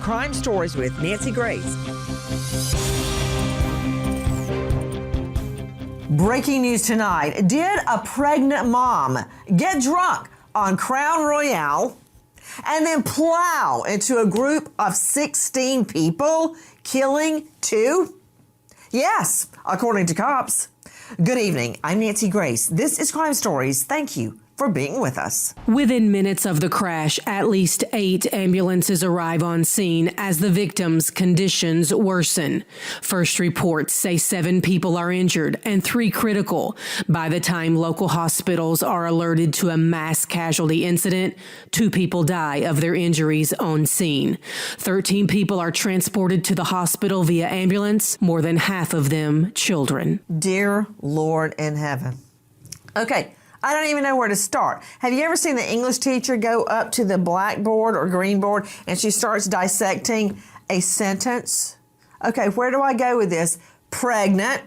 Crime Stories with Nancy Grace. Breaking news tonight. Did a pregnant mom get drunk on Crown Royale and then plow into a group of 16 people, killing 2? Yes, according to cops. Good evening. I'm Nancy Grace. This is Crime Stories. Thank you for being with us. Within minutes of the crash, at least 8 ambulances arrive on scene as the victims' conditions worsen. First reports say 7 people are injured and 3 critical. By the time local hospitals are alerted to a mass casualty incident, 2 people die of their injuries on scene. 13 people are transported to the hospital via ambulance, more than half of them children. Dear Lord in heaven. Okay. I don't even know where to start. Have you ever seen the English teacher go up to the blackboard or green board and she starts dissecting a sentence? Okay, where do I go with this? Pregnant,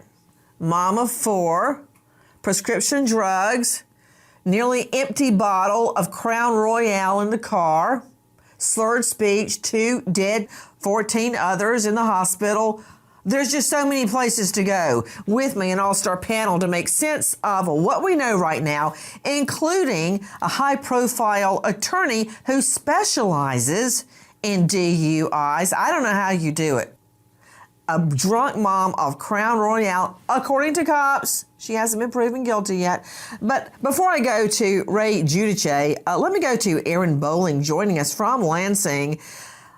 mom of 4, prescription drugs, nearly empty bottle of Crown Royale in the car, slurred speech, 2 dead, 14 others in the hospital. There's just so many places to go. With me, an all-star panel to make sense of what we know right now, including a high-profile attorney who specializes in DUIs. I don't know how you do it. A drunk mom of Crown Royale, according to cops. She hasn't been proven guilty yet. But before I go to Ray Giudice, let me go to Erin Bowling joining us from Lansing.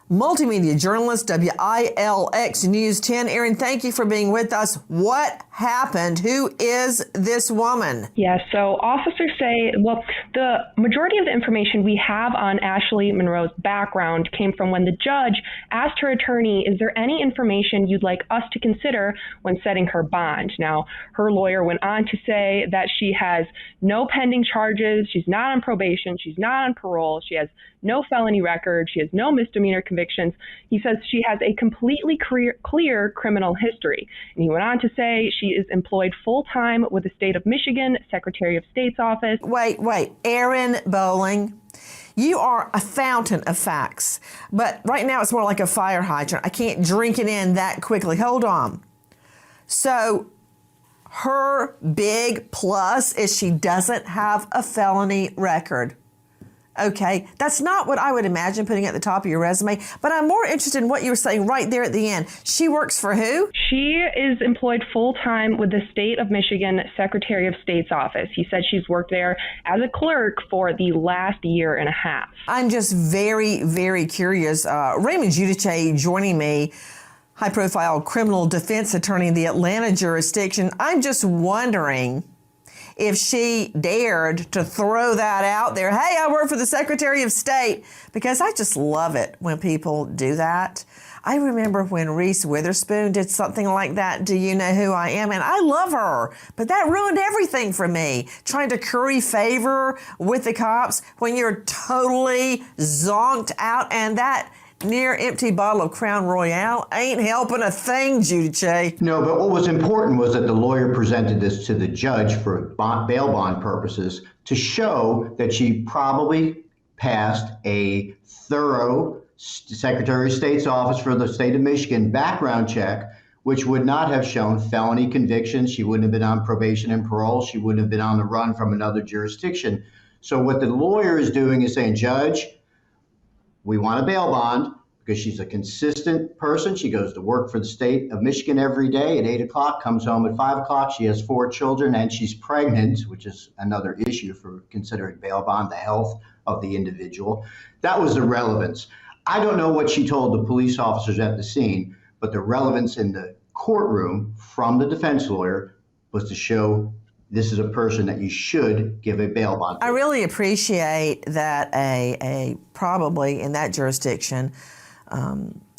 Multimedia journalist, WILX News 10. Erin, thank you for being with us. What happened? Who is this woman? Yeah, so officers say, the majority of the information we have on Ashley Monroe's background came from when the judge asked her attorney, is there any information you'd like us to consider when setting her bond? Now, her lawyer went on to say that she has no pending charges, she's not on probation, she's not on parole, she has no felony record, she has no misdemeanor convictions. He says she has a completely clear criminal history. And he went on to say she is employed full-time with the state of Michigan Secretary of State's office. Wait, Erin Bowling, you are a fountain of facts, but right now it's more like a fire hydrant. I can't drink it in that quickly. Hold on. So her big plus is she doesn't have a felony record. Okay, that's not what I would imagine putting at the top of your resume, but I'm more interested in what you were saying right there at the end. She works for who? She is employed full-time with the state of Michigan Secretary of State's office. He said she's worked there as a clerk for the last year and a half. I'm just very, very curious. Raymond Giudice joining me, high-profile criminal defense attorney in the Atlanta jurisdiction. I'm just wondering if she dared to throw that out there. Hey, I work for the Secretary of State, because I just love it when people do that. I remember when Reese Witherspoon did something like that. Do you know who I am? And I love her, but that ruined everything for me. Trying to curry favor with the cops when you're totally zonked out, and that near empty bottle of Crown Royale ain't helping a thing, Giudice. No, but what was important was that the lawyer presented this to the judge for bail bond purposes to show that she probably passed a thorough Secretary of State's office for the state of Michigan background check, which would not have shown felony convictions. She wouldn't have been on probation and parole. She wouldn't have been on the run from another jurisdiction. So what the lawyer is doing is saying, Judge, we want a bail bond because she's a consistent person. She goes to work for the state of Michigan every day at 8 o'clock, comes home at 5 o'clock. She has 4 children and she's pregnant, which is another issue for considering bail bond, the health of the individual. That was the relevance. I don't know what she told the police officers at the scene, but the relevance in the courtroom from the defense lawyer was to show this is a person that you should give a bail bond to. I really appreciate that a probably in that jurisdiction,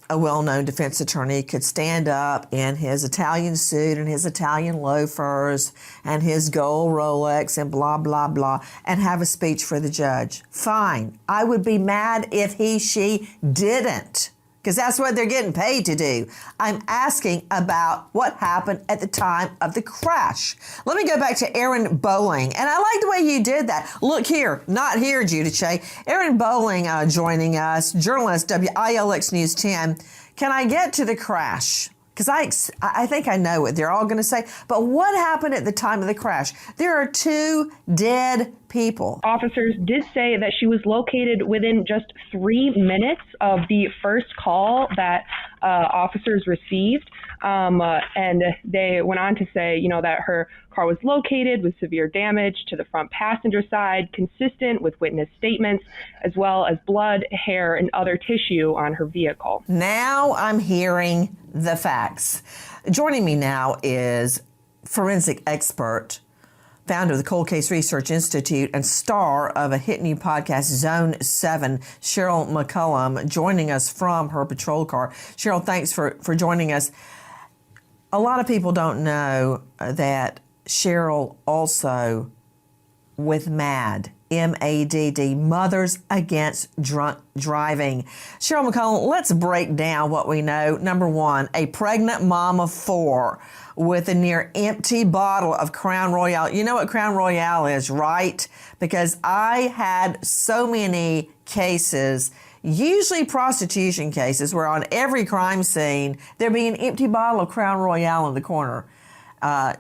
a well-known defense attorney could stand up in his Italian suit and his Italian loafers and his gold Rolex and blah, blah, blah, and have a speech for the judge. Fine. I would be mad if she didn't. because that's what they're getting paid to do. I'm asking about what happened at the time of the crash. Let me go back to Aaron Bowling. And I like the way you did that. Look here, not here, Judice. Aaron Bowling joining us, journalist, WILX News 10. Can I get to the crash? Because I think I know what they're all going to say. But what happened at the time of the crash? There are 2 dead people. Officers did say that she was located within just 3 minutes of the first call that officers received. And they went on to say, that her car was located with severe damage to the front passenger side, consistent with witness statements, as well as blood, hair, and other tissue on her vehicle. Now I'm hearing the facts. Joining me now is forensic expert, founder of the Cold Case Research Institute, and star of a hit new podcast, Zone 7, Cheryl McCullum, joining us from her patrol car. Cheryl, thanks for joining us. A lot of people don't know that Cheryl also with MADD, M-A-D-D, Mothers Against Drunk Driving. Cheryl McCullum, let's break down what we know. Number 1, a pregnant mom of 4 with a near empty bottle of Crown Royale. You know what Crown Royale is, right? Because I had so many cases, usually prostitution cases, where on every crime scene, there'd be an empty bottle of Crown Royale in the corner.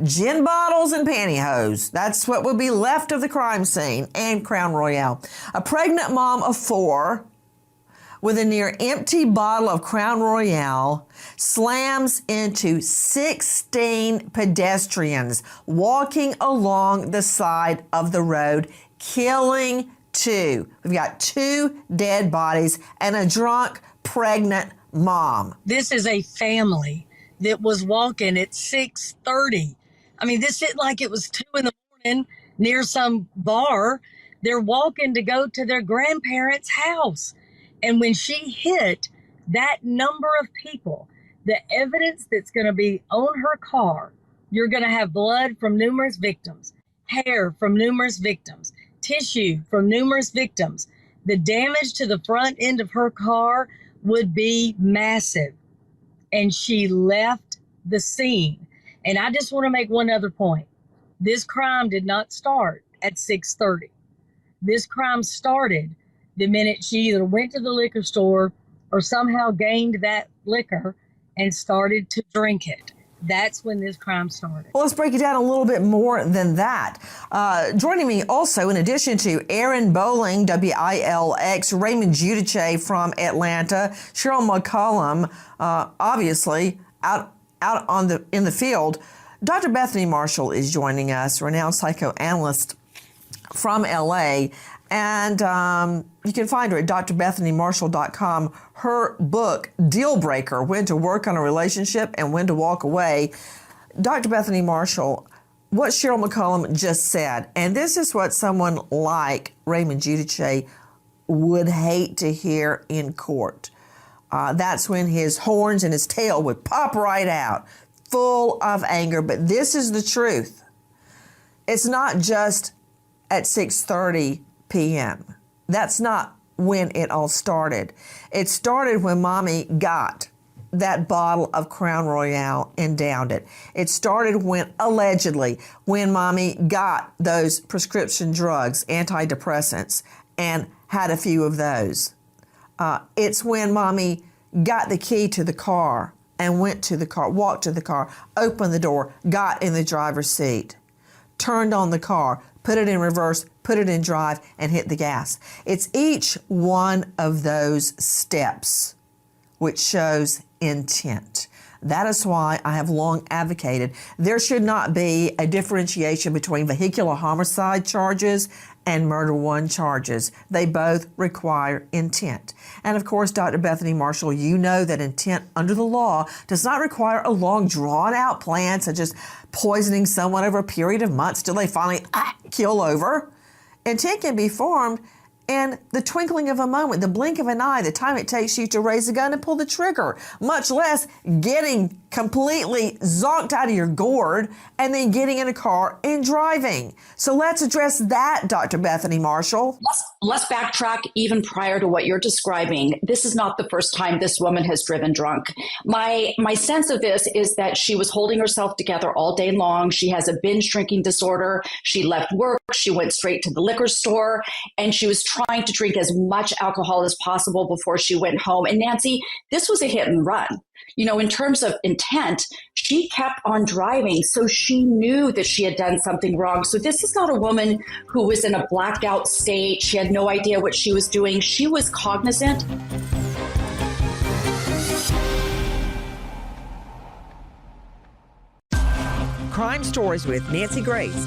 Gin bottles and pantyhose. That's what would be left of the crime scene, and Crown Royale. A pregnant mom of 4 with a near empty bottle of Crown Royale slams into 16 pedestrians walking along the side of the road, killing 2. We've got 2 dead bodies and a drunk, pregnant mom. This is a family that was walking at 6:30. I mean, this isn't like it was 2 a.m. near some bar. They're walking to go to their grandparents' house. And when she hit that number of people, the evidence that's going to be on her car, you're going to have blood from numerous victims, hair from numerous victims, tissue from numerous victims. The damage to the front end of her car would be massive. And she left the scene. And I just want to make one other point. This crime did not start at 6:30. This crime started the minute she either went to the liquor store or somehow gained that liquor and started to drink it. That's when this crime started. Well, let's break it down a little bit more than that. Joining me also, in addition to Aaron Bowling, WILX, Raymond Judice from Atlanta, Cheryl McCullum, obviously out in the field. Dr. Bethany Marshall is joining us, renowned psychoanalyst from LA. And you can find her at drbethanymarshall.com. Her book, Deal Breaker, When to Work on a Relationship and When to Walk Away. Dr. Bethany Marshall, what Cheryl McCullum just said, and this is what someone like Raymond Judice would hate to hear in court. That's when his horns and his tail would pop right out, full of anger. But this is the truth. It's not just at 6:30 p.m. That's not when it all started. It started when Mommy got that bottle of Crown Royale and downed it. It started when, allegedly, when Mommy got those prescription drugs, antidepressants, and had a few of those. It's when Mommy got the key to the car and went to the car, walked to the car, opened the door, got in the driver's seat, turned on the car, put it in reverse, put it in drive, and hit the gas. It's each one of those steps which shows intent. That is why I have long advocated there should not be a differentiation between vehicular homicide charges and murder one charges. They both require intent. And of course, Dr. Bethany Marshall, you know that intent under the law does not require a long drawn out plan such as poisoning someone over a period of months till they finally kill over. Intent can be formed in the twinkling of a moment, the blink of an eye, the time it takes you to raise a gun and pull the trigger, much less getting completely zonked out of your gourd, and then getting in a car and driving. So let's address that, Dr. Bethany Marshall. Let's backtrack even prior to what you're describing. This is not the first time this woman has driven drunk. My sense of this is that she was holding herself together all day long. She has a binge drinking disorder. She left work. She went straight to the liquor store, and she was trying to drink as much alcohol as possible before she went home. And Nancy, this was a hit and run. In terms of intent, she kept on driving, so she knew that she had done something wrong. So this is not a woman who was in a blacked out state. She had no idea what she was doing. She was cognizant. Crime Stories with Nancy Grace.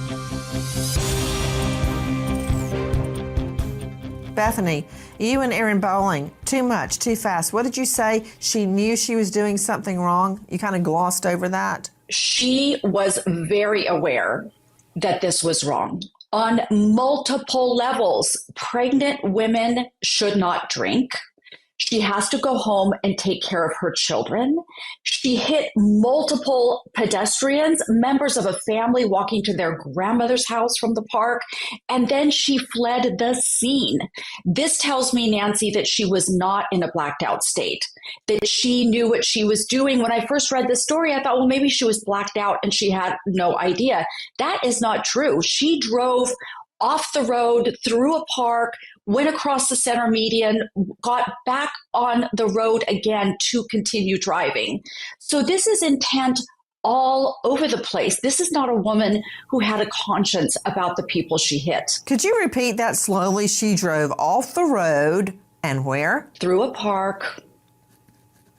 Bethany, you and Aaron Bowling, too much, too fast. What did you say? She knew she was doing something wrong? You kind of glossed over that. She was very aware that this was wrong on multiple levels. Pregnant women should not drink. She has to go home and take care of her children. She hit multiple pedestrians, members of a family walking to their grandmother's house from the park, and then she fled the scene. This tells me, Nancy, that she was not in a blacked out state, that she knew what she was doing. When I first read this story, I thought, well, maybe she was blacked out and she had no idea. That is not true. She drove off the road, through a park, went across the center median, got back on the road again to continue driving. So this is intent all over the place. This is not a woman who had a conscience about the people she hit. Could you repeat that slowly? She drove off the road and where? Through a park,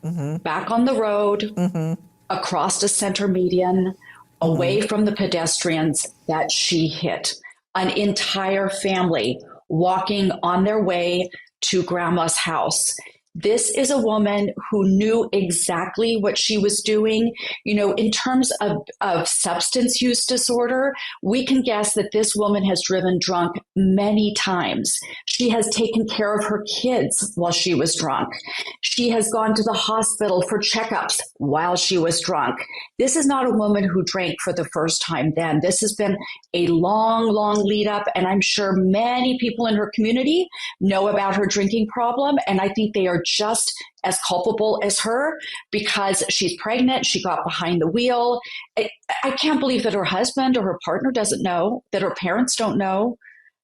back on the road, across the center median, away from the pedestrians that she hit. An entire family walking on their way to grandma's house. This is a woman who knew exactly what she was doing. In terms of substance use disorder, we can guess that this woman has driven drunk many times. She has taken care of her kids while she was drunk. She has gone to the hospital for checkups while she was drunk. This is not a woman who drank for the first time then. This has been a long, long lead up, and I'm sure many people in her community know about her drinking problem, and I think they are just as culpable as her because she's pregnant. She got behind the wheel. I can't believe that her husband or her partner doesn't know, that her parents don't know,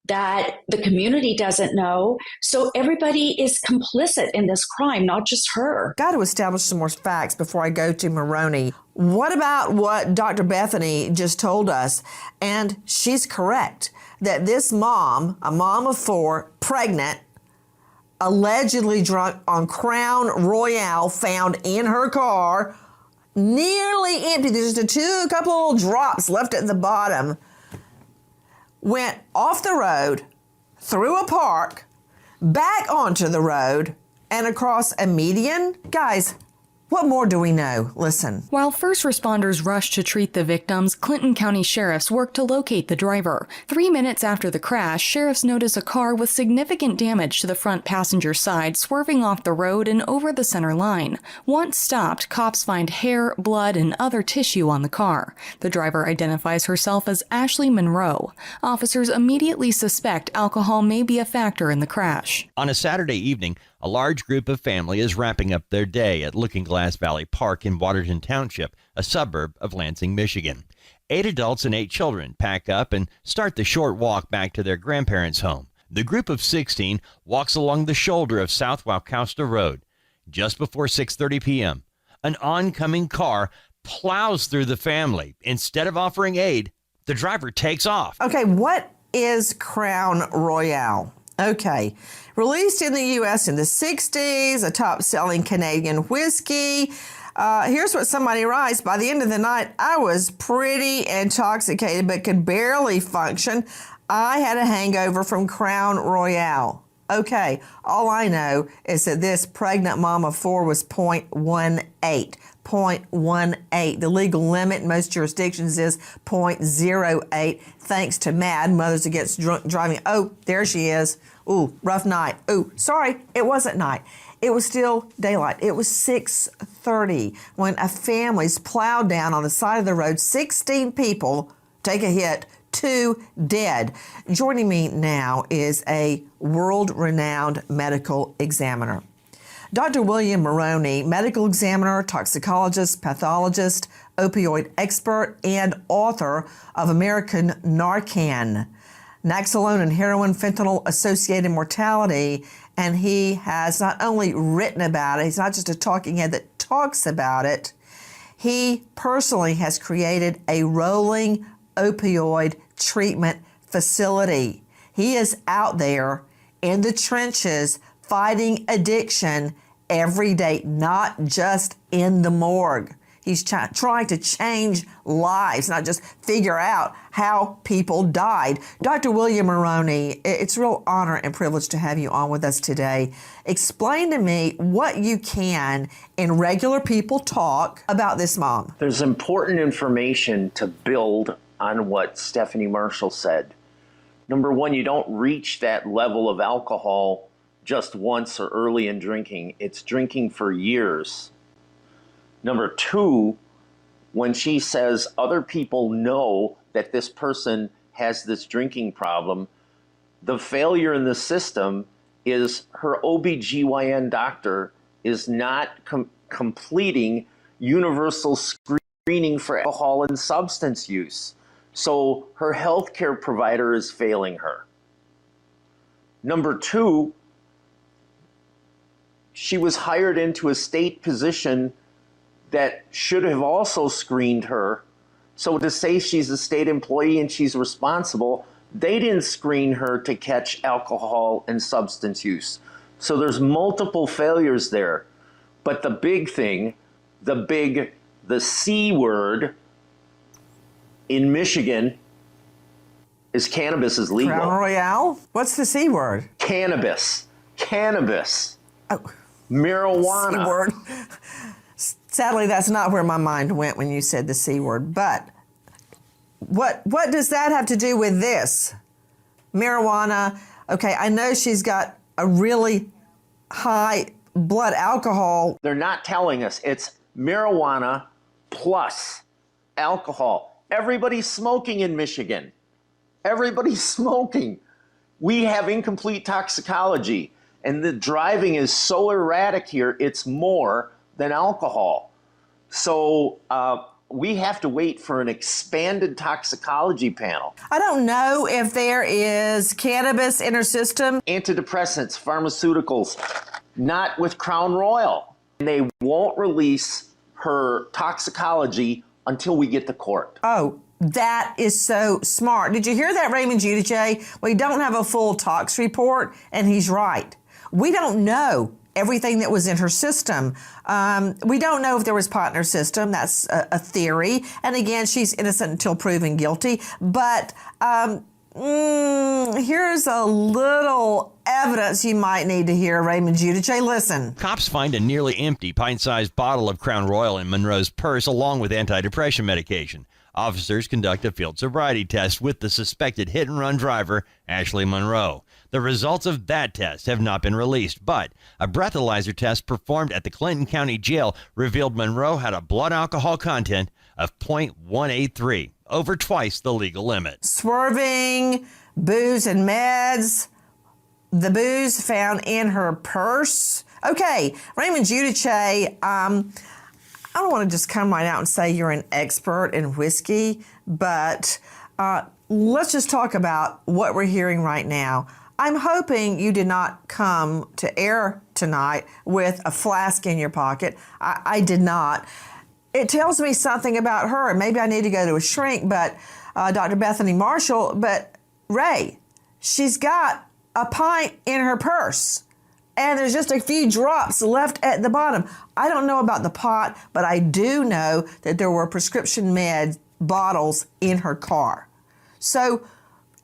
that the community doesn't know. So everybody is complicit in this crime, not just her. Got to establish some more facts before I go to Maroney. What about what Dr. Bethany just told us? And she's correct that this mom, a mom of 4, pregnant, allegedly drunk on Crown Royale found in her car, nearly empty. There's just a couple of little drops left at the bottom. Went off the road, through a park, back onto the road, and across a median. Guys, what more do we know? Listen. While first responders rushed to treat the victims, Clinton County sheriffs worked to locate the driver. 3 minutes after the crash, sheriffs noticed a car with significant damage to the front passenger side swerving off the road and over the center line. Once stopped, cops find hair, blood, and other tissue on the car. The driver identifies herself as Ashley Monroe. Officers immediately suspect alcohol may be a factor in the crash. On a Saturday evening, a large group of family is wrapping up their day at Looking Glass Valley Park in Waterton Township, a suburb of Lansing, Michigan. 8 adults and 8 children pack up and start the short walk back to their grandparents' home. The group of 16 walks along the shoulder of South Waucausta Road. Just before 6:30 p.m., an oncoming car plows through the family. Instead of offering aid, the driver takes off. Okay, what is Crown Royale? Okay, released in the U.S. in the 60s, a top-selling Canadian whiskey. Here's what somebody writes. By the end of the night, I was pretty intoxicated but could barely function. I had a hangover from Crown Royale. Okay, all I know is that this pregnant mom of 4 was 0.18. 0.18. The legal limit in most jurisdictions is 0.08, thanks to MAD, Mothers Against Drunk Driving. Oh, there she is. Ooh, rough night. Ooh, sorry, it wasn't night. It was still daylight. It was 6:30 when a family's plowed down on the side of the road. 16 people take a hit, 2 dead. Joining me now is a world-renowned medical examiner. Dr. William Maroney, medical examiner, toxicologist, pathologist, opioid expert, and author of American Narcan, Naloxone and Heroin Fentanyl Associated Mortality. And he has not only written about it, he's not just a talking head that talks about it, he personally has created a rolling opioid treatment facility. He is out there in the trenches fighting addiction every day, not just in the morgue. He's trying to change lives, not just figure out how people died. Dr. William Maroney, it's a real honor and privilege to have you on with us today. Explain to me what you can in Regular People Talk about this mom. There's important information to build on what Stephanie Marshall said. Number one, you don't reach that level of alcohol just once or early in drinking. It's drinking for years. Number two, when she says other people know that this person has this drinking problem, the failure in the system is her OBGYN doctor is not completing universal screening for alcohol and substance use. So her healthcare provider is failing her. Number two, she was hired into a state position that should have also screened her. So to say she's a state employee and she's responsible, they didn't screen her to catch alcohol and substance use. So there's multiple failures there. But the big thing, the C word in Michigan is cannabis is legal. Crown Royale? What's the C word? Cannabis. Oh. Marijuana. C word. Sadly, that's not where my mind went when you said the C word. But what does that have to do with this? Marijuana. Okay, I know she's got a really high blood alcohol. They're not telling us it's marijuana plus alcohol. Everybody's smoking in Michigan. Everybody's smoking. We have incomplete toxicology, and the driving is so erratic here, it's more than alcohol. So we have to wait for an expanded toxicology panel. I don't know if there is cannabis in her system. Antidepressants, pharmaceuticals, not with Crown Royal. And they won't release her toxicology until we get to court. Oh, that is so smart. Did you hear that, Raymond Giudice? We don't have a full tox report, and he's right. We don't know everything that was in her system. We don't know if there was pot in her system. That's a theory. And again, she's innocent until proven guilty. But here's a little evidence you might need to hear, Raymond Giudice. Listen. Cops find a nearly empty pint-sized bottle of Crown Royal in Monroe's purse along with antidepressant medication. Officers conduct a field sobriety test with the suspected hit-and-run driver, Ashley Monroe. The results of that test have not been released, but a breathalyzer test performed at the Clinton County Jail revealed Monroe had a blood alcohol content of 0.183, over twice the legal limit. Swerving, booze and meds, the booze found in her purse. Okay, Raymond Giudice, I don't want to just come right out and say you're an expert in whiskey, but let's just talk about what we're hearing right now. I'm hoping you did not come to air tonight with a flask in your pocket. I did not. It tells me something about her. Maybe I need to go to a shrink, but Dr. Bethany Marshall, but Ray, she's got a pint in her purse. And there's just a few drops left at the bottom. I don't know about the pot, but I do know that there were prescription med bottles in her car. So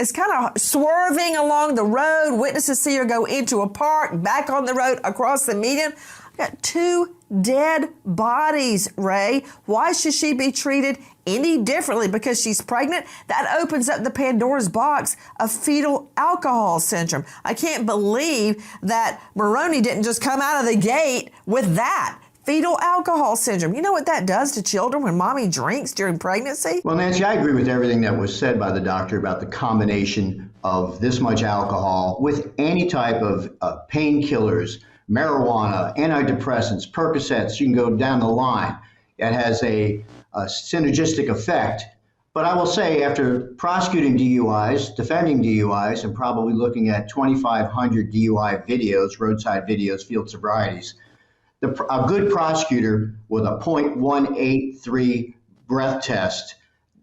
is kind of swerving along the road. Witnesses see her go into a park, back on the road, across the median. Got 2 dead bodies, Ray. Why should she be treated any differently because she's pregnant? That opens up the Pandora's box of fetal alcohol syndrome. I can't believe that Maroney didn't just come out of the gate with that. Fetal alcohol syndrome. You know what that does to children when mommy drinks during pregnancy? Well, Nancy, I agree with everything that was said by the doctor about the combination of this much alcohol with any type of painkillers, marijuana, antidepressants, Percocets. You can go down the line. It has a synergistic effect. But I will say, after prosecuting DUIs, defending DUIs, and probably looking at 2,500 DUI videos, roadside videos, field sobrieties, a good prosecutor with a .183 breath test,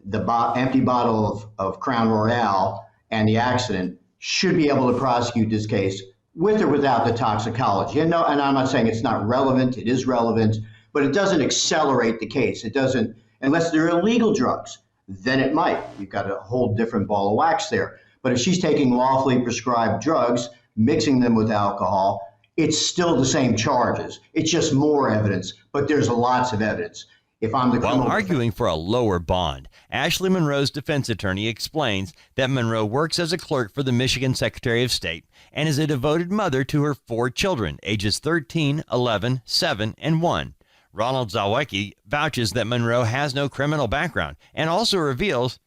the empty bottle of Crown Royale, and the accident should be able to prosecute this case with or without the toxicology. And I'm not saying it's not relevant. It is relevant, but it doesn't accelerate the case. It doesn't, unless they're illegal drugs, then it might. You've got a whole different ball of wax there. But if she's taking lawfully prescribed drugs, mixing them with alcohol, it's still the same charges. It's just more evidence, but there's lots of evidence. If I'm the While arguing for a lower bond, Ashley Monroe's defense attorney explains that Monroe works as a clerk for the Michigan Secretary of State and is a devoted mother to her 4 children, ages 13, 11, 7, and 1. Ronald Zawecki vouches that Monroe has no criminal background and also reveals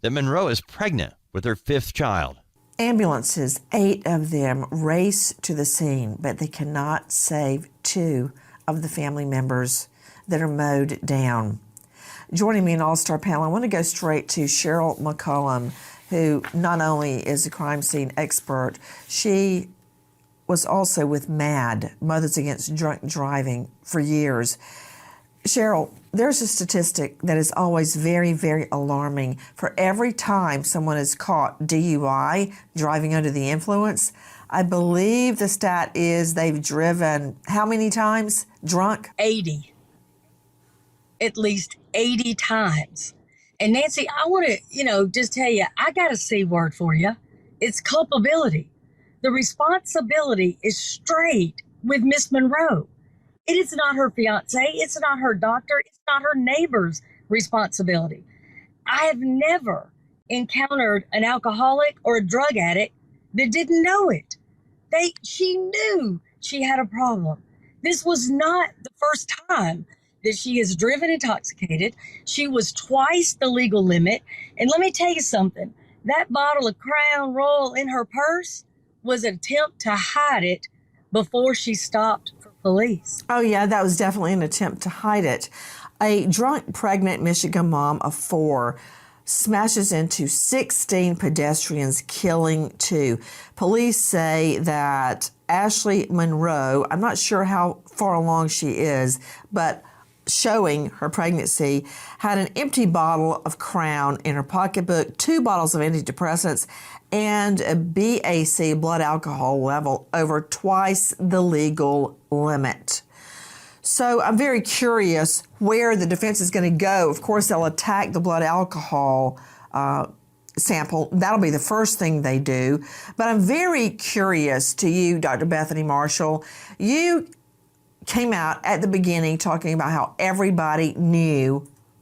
that Monroe is pregnant with her 5th child. Ambulances, 8 of them, race to the scene, but they cannot save 2 of the family members that are mowed down. Joining me in All-Star Panel, I want to go straight to Cheryl McCollum, who not only is a crime scene expert, she was also with MAD, Mothers Against Drunk Driving, for years. Cheryl, there's a statistic that is always very, very alarming. For every time someone is caught DUI, driving under the influence, I believe the stat is they've driven how many times drunk? 80. At least 80 times. And Nancy, I want to, just tell you, I got a C word for you. It's culpability. The responsibility is straight with Miss Monroe. It is not her fiance. It's not her doctor. It's not her neighbor's responsibility. I have never encountered an alcoholic or a drug addict that didn't know it. She knew she had a problem. This was not the first time that she has driven intoxicated. She was twice the legal limit. And let me tell you something. That bottle of Crown Royal in her purse was an attempt to hide it before she stopped for police. Oh, yeah, that was definitely an attempt to hide it. A drunk, pregnant Michigan mom of 4 smashes into 16 pedestrians, killing 2. Police say that Ashley Monroe, I'm not sure how far along she is, but showing her pregnancy, had an empty bottle of Crown in her pocketbook, 2 bottles of antidepressants, and a BAC, blood alcohol level, over twice the legal limit. So I'm very curious where the defense is going to go. Of course, they'll attack the blood alcohol sample. That'll be the first thing they do. But I'm very curious to you, Dr. Bethany Marshall. You came out at the beginning talking about how everybody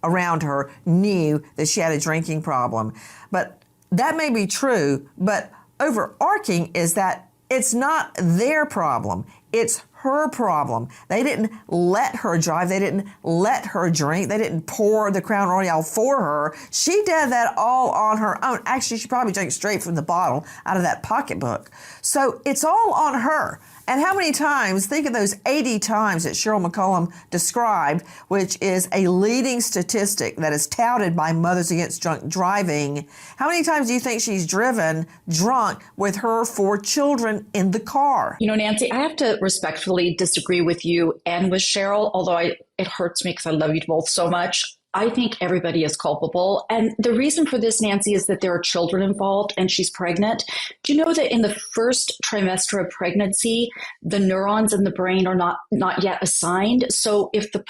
around her knew that she had a drinking problem. But that may be true, but overarching is that it's not their problem. It's her problem. They didn't let her drive. They didn't let her drink. They didn't pour the Crown Royale for her. She did that all on her own. Actually, she probably drank straight from the bottle out of that pocketbook. So it's all on her. And how many times, think of those 80 times that Cheryl McCollum described, which is a leading statistic that is touted by Mothers Against Drunk Driving. How many times do you think she's driven drunk with her 4 children in the car? Nancy, I have to respectfully disagree with you and with Cheryl, although it hurts me because I love you both so much. I think everybody is culpable. And the reason for this, Nancy, is that there are children involved and she's pregnant. Do you know that in the first trimester of pregnancy, the neurons in the brain are not yet assigned? So if the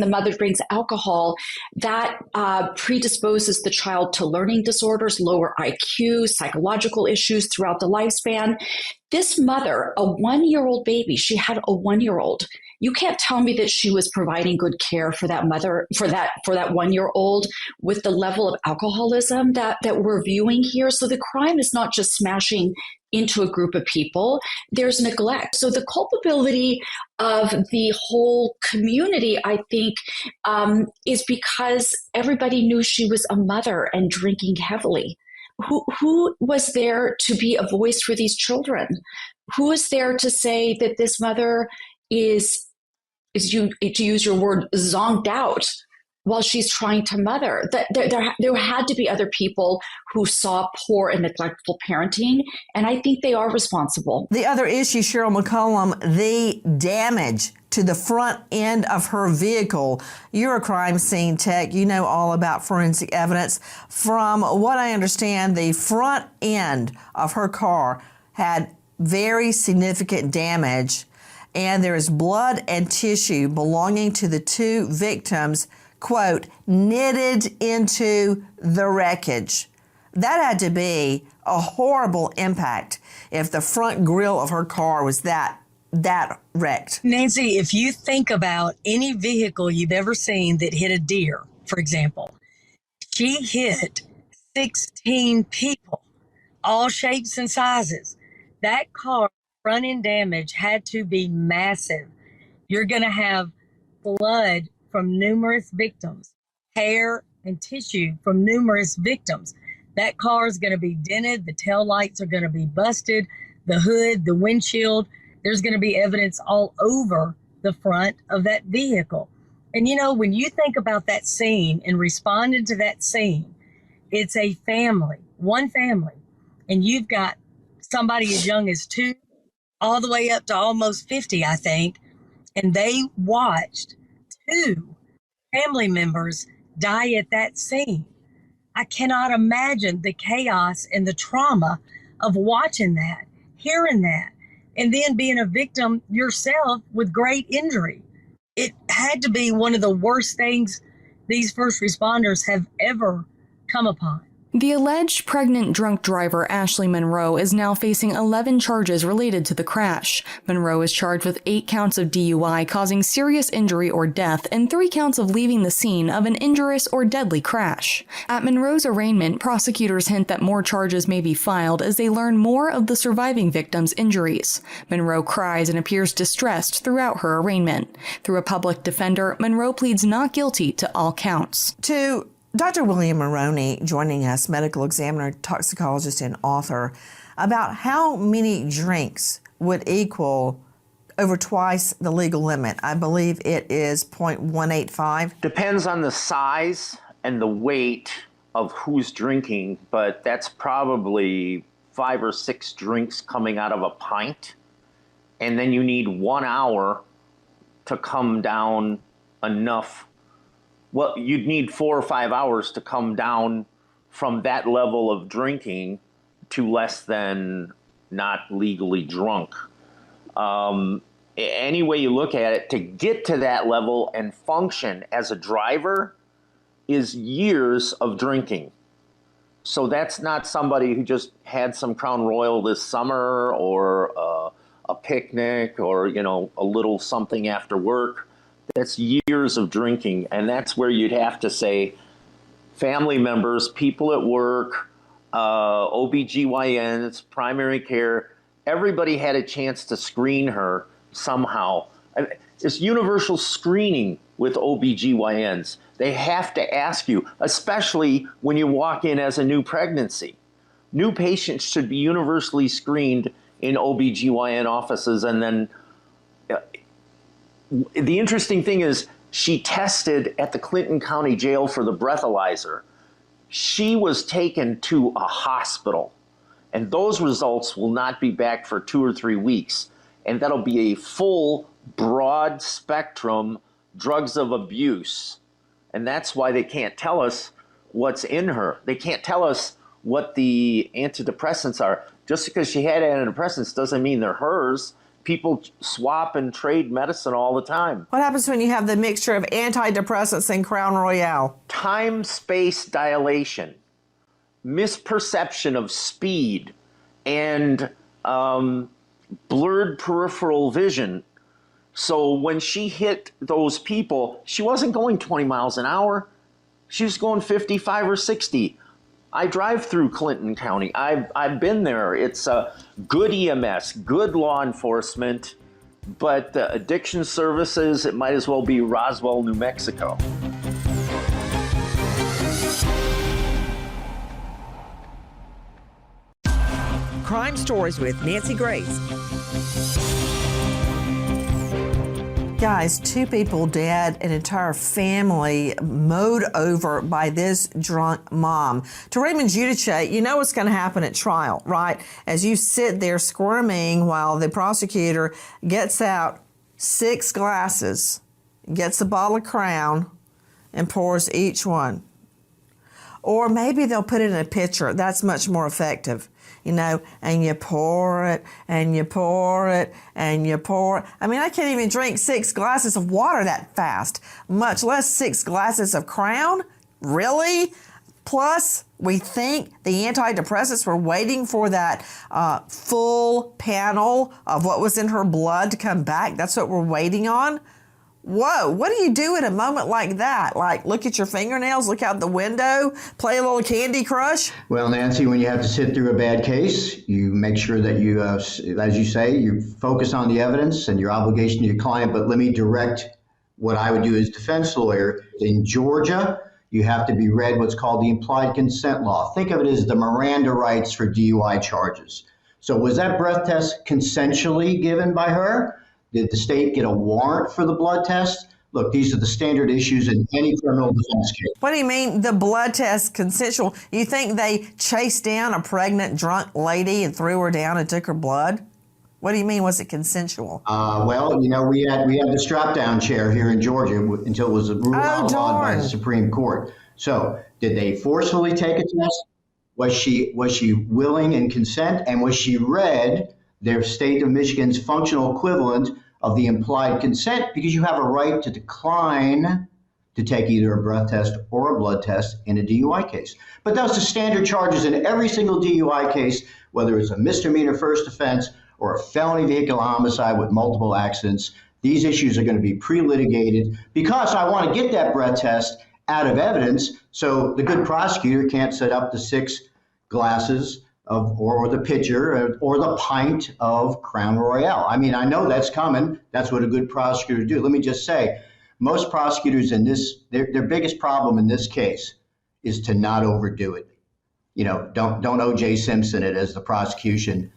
mother drinks alcohol, that predisposes the child to learning disorders, lower IQ, psychological issues throughout the lifespan. This mother, a 1-year-old baby, she had a 1-year-old. You can't tell me that she was providing good care for that mother, for that 1-year-old, with the level of alcoholism that we're viewing here. So the crime is not just smashing into a group of people, there's neglect. So the culpability of the whole community, I think, is because everybody knew she was a mother and drinking heavily. Who was there to be a voice for these children? Who is there to say that this mother is you, to use your word, zonked out while she's trying to mother? There had to be other people who saw poor and neglectful parenting, and I think they are responsible. The other issue, Cheryl McCollum, the damage to the front end of her vehicle. You're a crime scene tech. You know all about forensic evidence. From what I understand, the front end of her car had very significant damage, and there is blood and tissue belonging to the two victims, quote, knitted into the wreckage. That had to be a horrible impact if the front grille of her car was that wrecked. Nancy, if you think about any vehicle you've ever seen that hit a deer, for example, she hit 16 people, all shapes and sizes. That car front end damage had to be massive. You're going to have blood from numerous victims, hair and tissue from numerous victims. That car is going to be dented. The tail lights are going to be busted. The hood, the windshield, there's going to be evidence all over the front of that vehicle. And, you know, when you think about that scene and responding to that scene, it's a family, one family, and you've got somebody as young as 2 all the way up to almost 50, I think, and they watched 2 family members die at that scene. I cannot imagine the chaos and the trauma of watching that, hearing that, and then being a victim yourself with great injury. It had to be one of the worst things these first responders have ever come upon. The alleged pregnant drunk driver, Ashley Monroe, is now facing 11 charges related to the crash. Monroe is charged with 8 counts of DUI causing serious injury or death and 3 counts of leaving the scene of an injurious or deadly crash. At Monroe's arraignment, prosecutors hint that more charges may be filed as they learn more of the surviving victim's injuries. Monroe cries and appears distressed throughout her arraignment. Through a public defender, Monroe pleads not guilty to all counts. To Dr. William Maroney joining us, medical examiner, toxicologist, and author, about how many drinks would equal over twice the legal limit. I believe it is 0.185. Depends on the size and the weight of who's drinking, but that's probably 5 or 6 drinks coming out of a pint. And then you need 1 hour to come down enough. Well, you'd need 4 or 5 hours to come down from that level of drinking to less than not legally drunk. Any way you look at it, to get to that level and function as a driver is years of drinking. So that's not somebody who just had some Crown Royal this summer or a picnic or, you know, a little something after work. That's years of drinking, and that's where you'd have to say family members, people at work, OBGYNs, primary care, everybody had a chance to screen her somehow. It's universal screening with OBGYNs. They have to ask you, especially when you walk in as a new pregnancy. New patients should be universally screened in OBGYN offices, and then the interesting thing is she tested at the Clinton County Jail for the breathalyzer. She was taken to a hospital, and those results will not be back for 2 or 3 weeks. And that'll be a full, broad spectrum drugs of abuse And that's why they can't tell us what's in her. They can't tell us what the antidepressants are. Just because she had antidepressants doesn't mean they're hers. People swap and trade medicine all the time. What happens when you have the mixture of antidepressants and Crown Royale? Time-space dilation, misperception of speed, and blurred peripheral vision. So when she hit those people, she wasn't going 20 miles an hour. She was going 55 or 60. I drive through Clinton County. I've been there. It's a good EMS, good law enforcement, but addiction services, it might as well be Roswell, New Mexico. Crime Stories with Nancy Grace. Guys, 2 people dead, an entire family mowed over by this drunk mom. To Raymond Giudice, you know what's going to happen at trial, right? As you sit there squirming while the prosecutor gets out 6 glasses, gets a bottle of Crown, and pours each one. Or maybe they'll put it in a pitcher. That's much more effective. You know, and you pour it, and you pour it, and you pour it. I mean, I can't even drink 6 glasses of water that fast, much less 6 glasses of Crown. Really? Plus, we think the antidepressants were waiting for that full panel of what was in her blood to come back. That's what we're waiting on. Whoa, what do you do at a moment like that? Like, look at your fingernails, look out the window, play a little Candy Crush? Well, Nancy, when you have to sit through a bad case, you make sure that you, as you say, you focus on the evidence and your obligation to your client. But let me direct what I would do as defense lawyer. In Georgia, you have to be read what's called the implied consent law. Think of it as the Miranda rights for DUI charges. So was that breath test consensually given by her? Did the state get a warrant for the blood test? Look, these are the standard issues in any criminal defense case. What do you mean the blood test consensual? You think they chased down a pregnant drunk lady and threw her down and took her blood? What do you mean, was it consensual? Well, you know, we had the strap down chair here in Georgia until it was ruled outlawed by the Supreme Court. So did they forcefully take a test? Was she willing and consent? And was she read their state of Michigan's functional equivalent of the implied consent? Because you have a right to decline to take either a breath test or a blood test in a DUI case. But those are standard charges in every single DUI case, whether it's a misdemeanor first offense or a felony vehicular homicide with multiple accidents. These issues are going to be pre-litigated because I want to get that breath test out of evidence so the good prosecutor can't set up the 6 glasses or the pitcher or the pint of Crown Royale. I mean, I know that's coming. That's what a good prosecutor do. Let me just say, most prosecutors in this, their biggest problem in this case is to not overdo it. You know, don't O.J. Simpson it as the prosecution.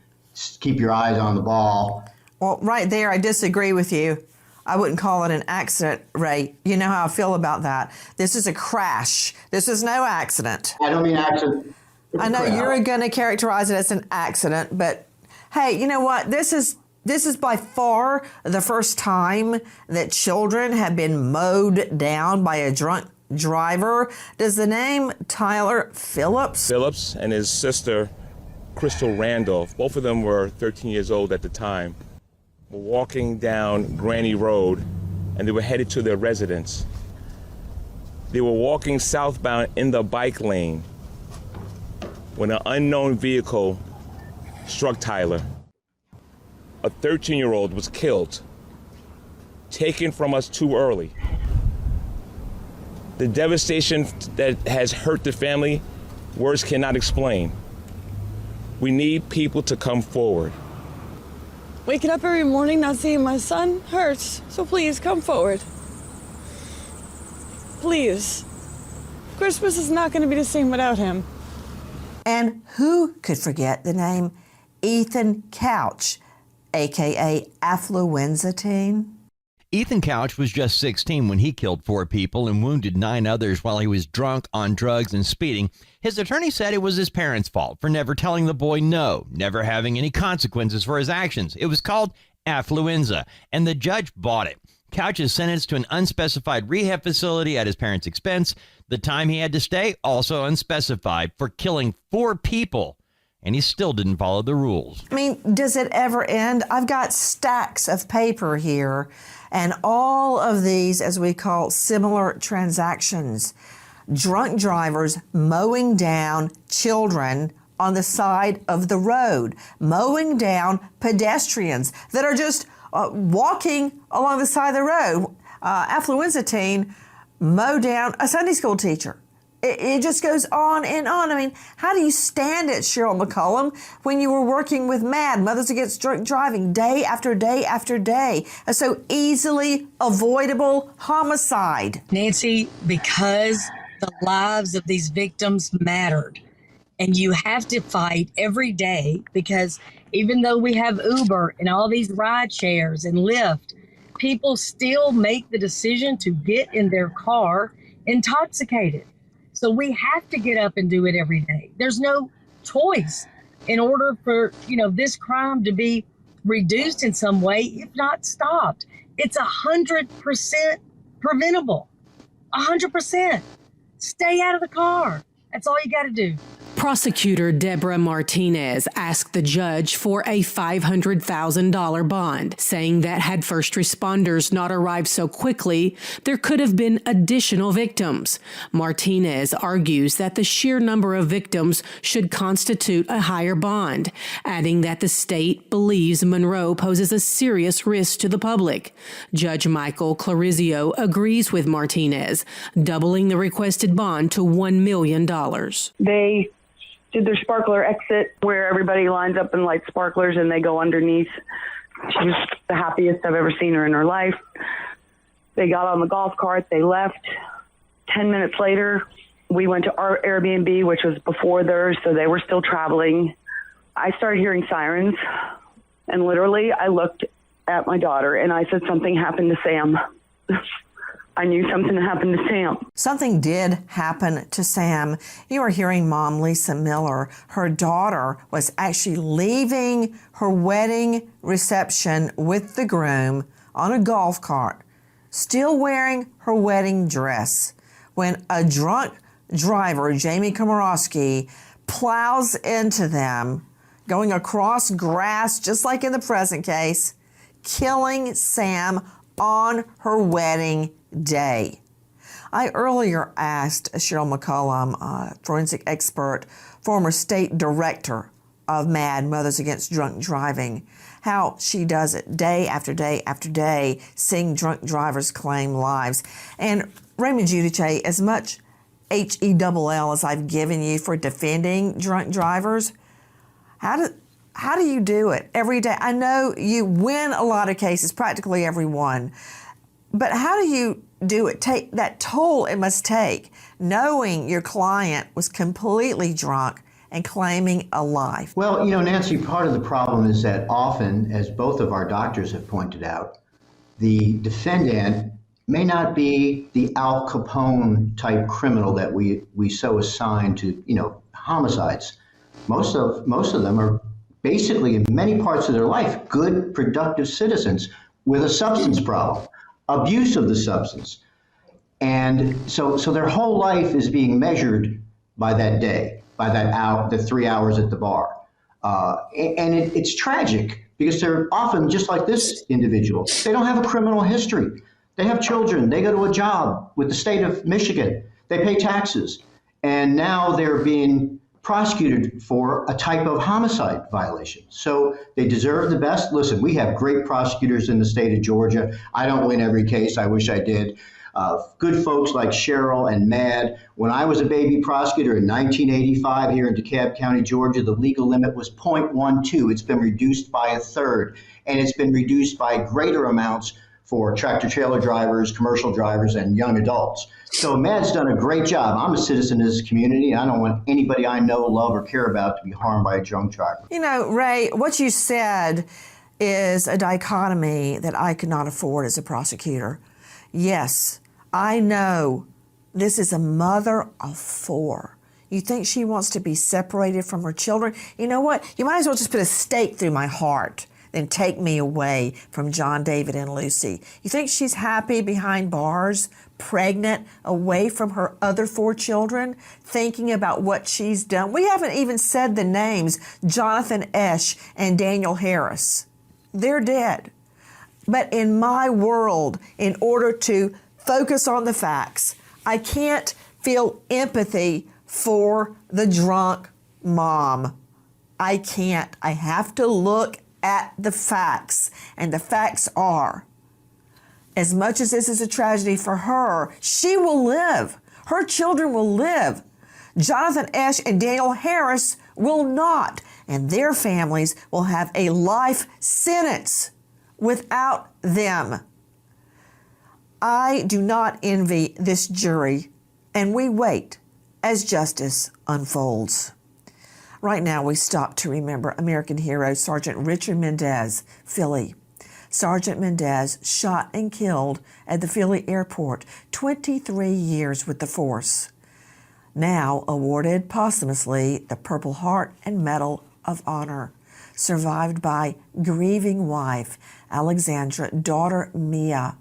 Keep your eyes on the ball. Well, right there, I disagree with you. I wouldn't call it an accident, Ray. You know how I feel about that. This is a crash. This is no accident. I don't mean accident. I know you're going to characterize it as an accident, but hey, you know what? This is by far the first time that children have been mowed down by a drunk driver. Does the name Tyler Phillips and his sister, Crystal Randolph, both of them were 13 years old at the time, were walking down Granny Road, and they were headed to their residence. They were walking southbound in the bike lane when an unknown vehicle struck Tyler. A 13-year-old was killed, taken from us too early. The devastation that has hurt the family, words cannot explain. We need people to come forward. Waking up every morning not seeing my son hurts, so please come forward. Please. Christmas is not going to be the same without him. And who could forget the name Ethan Couch, a.k.a. Affluenza Ethan Couch was just 16 when he killed 4 people and wounded 9 others while he was drunk, on drugs, and speeding. His attorney said it was his parents' fault for never telling the boy no, never having any consequences for his actions. It was called affluenza, and the judge bought it. Couch is sentenced to an unspecified rehab facility at his parents' expense. The time he had to stay, also unspecified, for killing 4 people. And he still didn't follow the rules. I mean, does it ever end? I've got stacks of paper here, and all of these, as we call similar transactions. Drunk drivers mowing down children on the side of the road, mowing down pedestrians that are just walking along the side of the road. Affluenza teen mow down a Sunday school teacher. It just goes on and on. I mean, how do you stand it, Cheryl McCollum, when you were working with MAD, Mothers Against Drunk Driving, day after day after day? A so easily avoidable homicide. Nancy, because the lives of these victims mattered. And you have to fight every day, because even though we have Uber and all these ride shares and Lyft, people still make the decision to get in their car intoxicated. So we have to get up and do it every day. There's no choice in order for, this crime to be reduced in some way, if not stopped. It's 100% preventable. 100%. Stay out of the car. That's all you got to do. Prosecutor Deborah Martinez asked the judge for a $500,000 bond, saying that had first responders not arrived so quickly, there could have been additional victims. Martinez argues that the sheer number of victims should constitute a higher bond, adding that the state believes Monroe poses a serious risk to the public. Judge Michael Clarizio agrees with Martinez, doubling the requested bond to $1 million. They did their sparkler exit where everybody lines up and lights sparklers and they go underneath. She was the happiest I've ever seen her in her life. They got on the golf cart, they left. 10 minutes later, we went to our Airbnb, which was before theirs, so they were still traveling. I started hearing sirens, and literally I looked at my daughter and I said, something happened to Sam. I knew something happened to Sam. Something did happen to Sam. You are hearing Mom Lisa Miller. Her daughter was actually leaving her wedding reception with the groom on a golf cart, still wearing her wedding dress, when a drunk driver, Jamie Komorowski, plows into them, going across grass, just like in the present case, killing Sam on her wedding day. I earlier asked Cheryl McCollum, forensic expert, former state director of MAD, Mothers Against Drunk Driving, how she does it day after day after day, seeing drunk drivers claim lives. And Raymond Giudice, as much HELL as I've given you for defending drunk drivers, how do you do it every day? I know you win a lot of cases, practically every one. But how do you do it? Take that toll it must take, knowing your client was completely drunk and claiming a life. Well, Nancy, part of the problem is that often, as both of our doctors have pointed out, the defendant may not be the Al Capone type criminal that we so assign to, homicides. Most of them are basically, in many parts of their life, good, productive citizens with a substance problem. Abuse of the substance. And so their whole life is being measured by that day, by that hour, the 3 hours at the bar. And it's tragic because they're often just like this individual. They don't have a criminal history. They have children. They go to a job with the state of Michigan. They pay taxes. And now they're being prosecuted for a type of homicide violation. So they deserve the best. Listen, we have great prosecutors in the state of Georgia. I don't win every case. I wish I did. Good folks like Cheryl and MAD. When I was a baby prosecutor in 1985 here in DeKalb County, Georgia, the legal limit was 0.12. It's been reduced by a third, and it's been reduced by greater amounts for tractor-trailer drivers, commercial drivers, and young adults. So MAD's done a great job. I'm a citizen of this community. I don't want anybody I know, love, or care about to be harmed by a drunk driver. Ray, what you said is a dichotomy that I could not afford as a prosecutor. Yes, I know this is a mother of 4. You think she wants to be separated from her children? You know what? You might as well just put a stake through my heart. than take me away from John, David, and Lucy. You think she's happy behind bars, pregnant, away from her other 4 children, thinking about what she's done? We haven't even said the names Jonathan Esch and Daniel Harris. They're dead. But in my world, in order to focus on the facts, I can't feel empathy for the drunk mom. I can't. I have to look at the facts. And the facts are, as much as this is a tragedy for her, she will live. Her children will live. Jonathan Esch and Daniel Harris will not. And their families will have a life sentence without them. I do not envy this jury, and we wait as justice unfolds. Right now, we stop to remember American hero Sergeant Richard Mendez, Philly. Sergeant Mendez shot and killed at the Philly airport, 23 years with the force. Now awarded posthumously the Purple Heart and Medal of Honor, survived by grieving wife Alexandra, daughter Mia.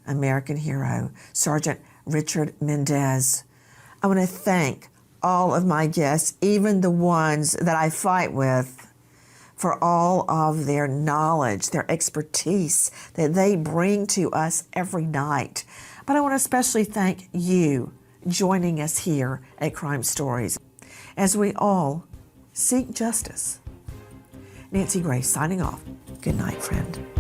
American hero, Sergeant Richard Mendez. I want to thank all of my guests, even the ones that I fight with, for all of their knowledge, their expertise that they bring to us every night. But I want to especially thank you joining us here at Crime Stories as we all seek justice. Nancy Grace signing off. Good night, friend.